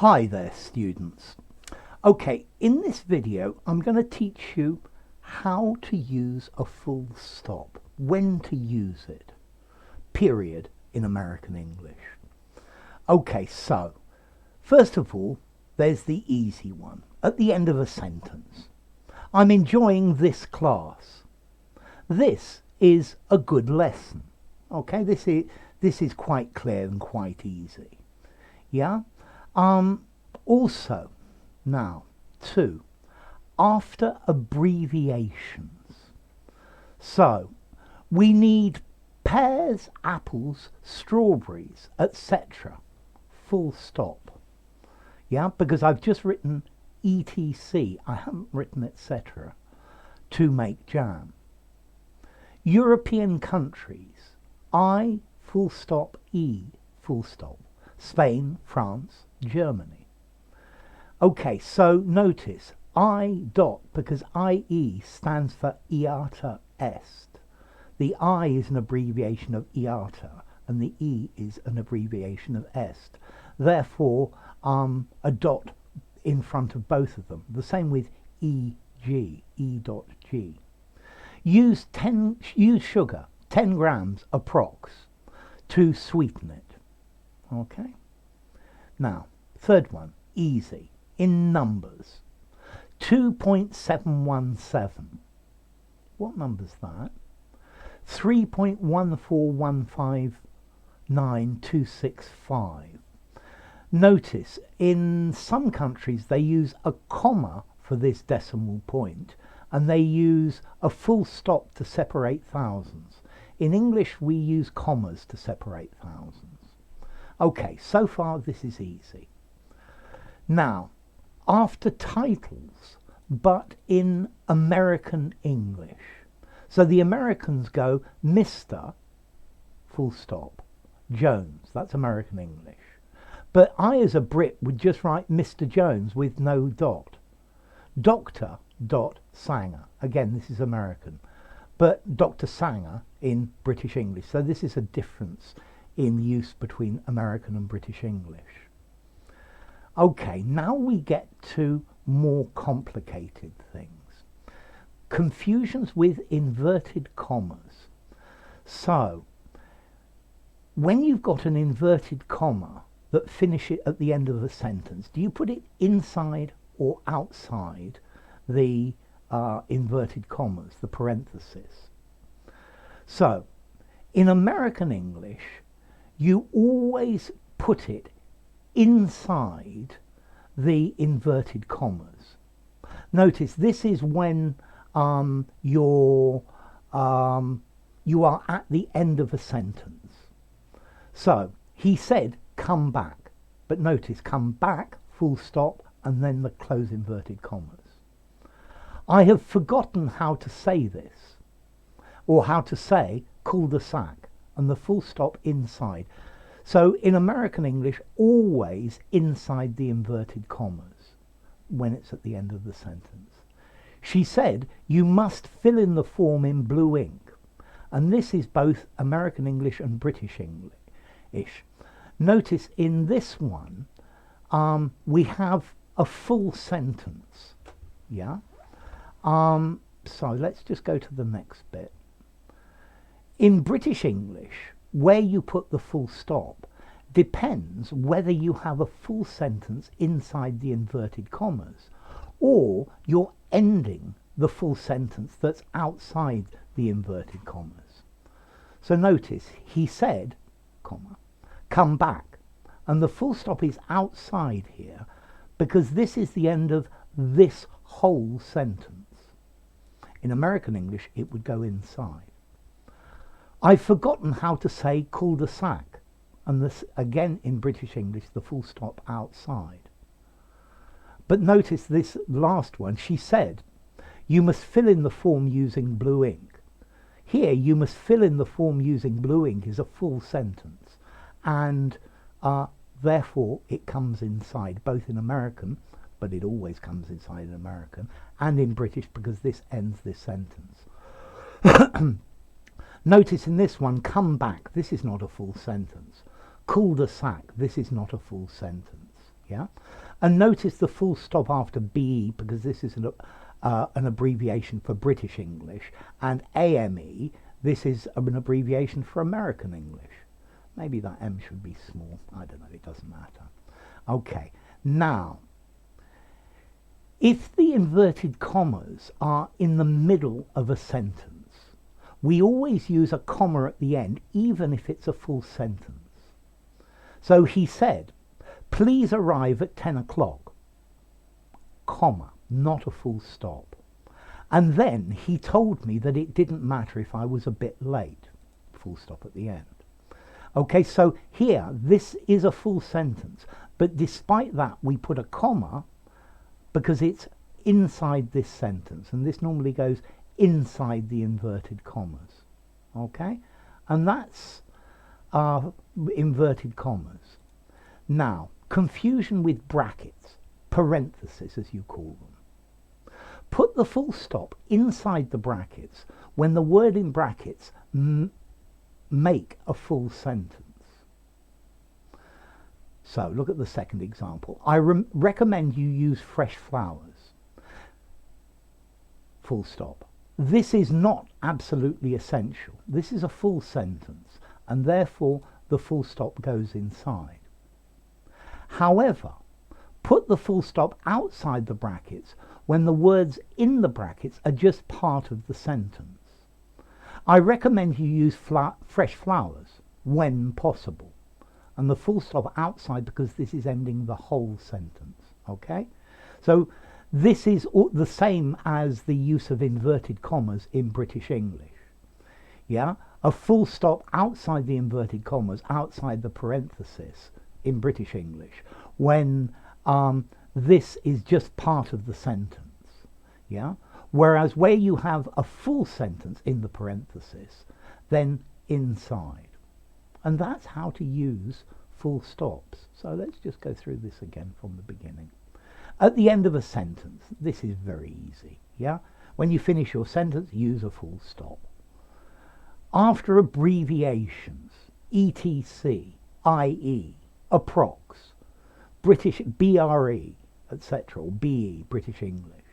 Hi there, students. Okay, in this video I'm going to teach you how to use a full stop, when to use it, period, in American English. Okay, so first of all, there's the easy one at the end of a sentence. I'm enjoying this class. This is a good lesson. Okay, this is quite clear and quite easy. Yeah. Also, now, two, after abbreviations. So, we need pears, apples, strawberries, etc. Full stop. Yeah, because I've just written etc. I haven't written etc. to make jam. European countries, I, full stop, E, full stop. Spain, France, Germany. Okay, so notice I dot, because IE stands for iata est. The I is an abbreviation of iata and the E is an abbreviation of est. Therefore, a dot in front of both of them. The same with EG, E dot G. Use sugar, 10 grams approx, to sweeten it. Okay. Now, third one, easy, in numbers. 2.717. What number's that? 3.14159.265. Notice, in some countries they use a comma for this decimal point, and they use a full stop to separate thousands. In English, we use commas to separate thousands. Okay, so far this is easy. Now, after titles, but in American English. So the Americans go Mr. full stop Jones. That's American English. But I, as a Brit, would just write Mr. Jones with no dot. Dr. dot Sanger. Again, this is American. But Dr. Sanger in British English. So this is a difference in use between American and British English. Okay, now we get to more complicated things. Confusions with inverted commas. So, when you've got an inverted comma that finishes at the end of a sentence, do you put it inside or outside the inverted commas, the parenthesis? So, in American English, you always put it inside the inverted commas. Notice this is when you are at the end of a sentence. So he said come back, but notice come back, full stop, and then the close inverted commas. I have forgotten how to say this, or how to say cul-de-sac, and the full stop inside. So in American English, always inside the inverted commas when it's at the end of the sentence. She said, you must fill in the form in blue ink. And this is both American English and British English. Notice in this one, we have a full sentence. Yeah? So let's just go to the next bit. In British English, where you put the full stop depends whether you have a full sentence inside the inverted commas or you're ending the full sentence that's outside the inverted commas. So notice, he said, comma, come back, and the full stop is outside here because this is the end of this whole sentence. In American English, it would go inside. I've forgotten how to say cul-de-sac, and this again in British English, the full stop outside. But notice this last one, she said, you must fill in the form using blue ink. Here, you must fill in the form using blue ink is a full sentence, and therefore it comes inside, both in American, but it always comes inside in American, and in British because this ends this sentence. Notice in this one, come back, this is not a full sentence. Cul-de-sac, this is not a full sentence. Yeah, and notice the full stop after BE, because this is an abbreviation for British English, and AME, this is an abbreviation for American English. Maybe that M should be small. I don't know, it doesn't matter. Okay, now, if the inverted commas are in the middle of a sentence, we always use a comma at the end, even if it's a full sentence. So he said, please arrive at 10 o'clock, comma, not a full stop. And then he told me that it didn't matter if I was a bit late, full stop at the end. Okay, so here, this is a full sentence, but despite that, we put a comma because it's inside this sentence, and this normally goes inside the inverted commas. Okay, and that's inverted commas. Now, confusion with brackets, parentheses as you call them. Put the full stop inside the brackets when the word in brackets make a full sentence. So look at the second example. I recommend you use fresh flowers. Full stop. This is not absolutely essential. This is a full sentence, and therefore the full stop goes inside. However, put the full stop outside the brackets when the words in the brackets are just part of the sentence. I recommend you use fresh flowers when possible, and the full stop outside because this is ending the whole sentence. Okay, so this is the same as the use of inverted commas in British English. Yeah, a full stop outside the inverted commas, outside the parenthesis in British English, when this is just part of the sentence. Yeah, whereas where you have a full sentence in the parenthesis, then inside. And that's how to use full stops. So let's just go through this again from the beginning. At the end of a sentence, this is very easy. Yeah, when you finish your sentence, use a full stop. After abbreviations, etc., IE, approx, British BRE, etc., or BE, British English.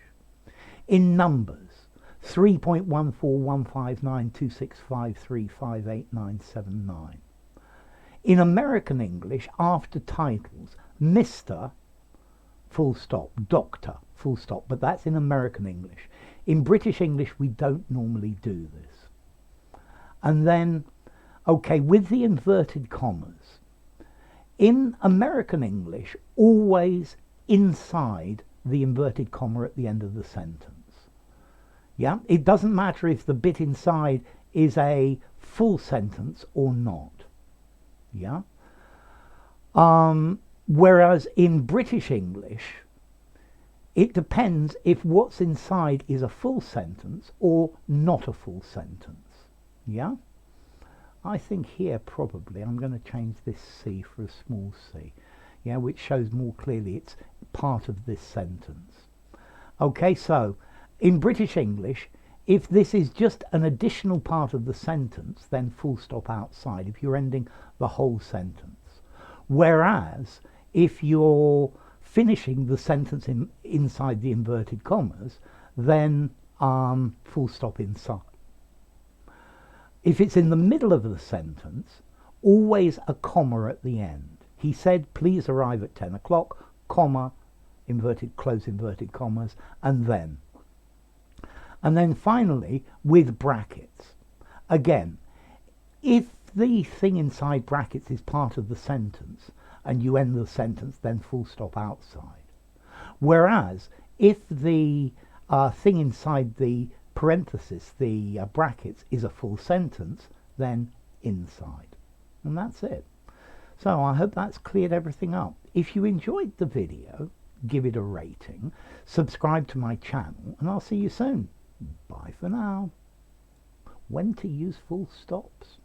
In numbers, 3.141592653588979. In American English, after titles, Mr., full stop, Doctor, full stop, but that's in American English. In British English, we don't normally do this. And then, okay, with the inverted commas, in American English, always inside the inverted comma at the end of the sentence. Yeah, it doesn't matter if the bit inside is a full sentence or not. Yeah. Whereas in British English, it depends if what's inside is a full sentence or not a full sentence. Yeah. I think here probably I'm going to change this C for a small c, yeah, which shows more clearly it's part of this sentence. Okay, so in British English, if this is just an additional part of the sentence, then full stop outside if you're ending the whole sentence. Whereas if you're finishing the sentence inside the inverted commas, then full stop inside. If it's in the middle of the sentence, always a comma at the end. He said, please arrive at 10 o'clock, comma, inverted, close inverted commas, and then. And then finally, with brackets. Again, if the thing inside brackets is part of the sentence, and you end the sentence, then full stop outside. Whereas, if the thing inside the parenthesis, the brackets, is a full sentence, then inside. And that's it. So I hope that's cleared everything up. If you enjoyed the video, give it a rating, subscribe to my channel, and I'll see you soon. Bye for now. When to use full stops.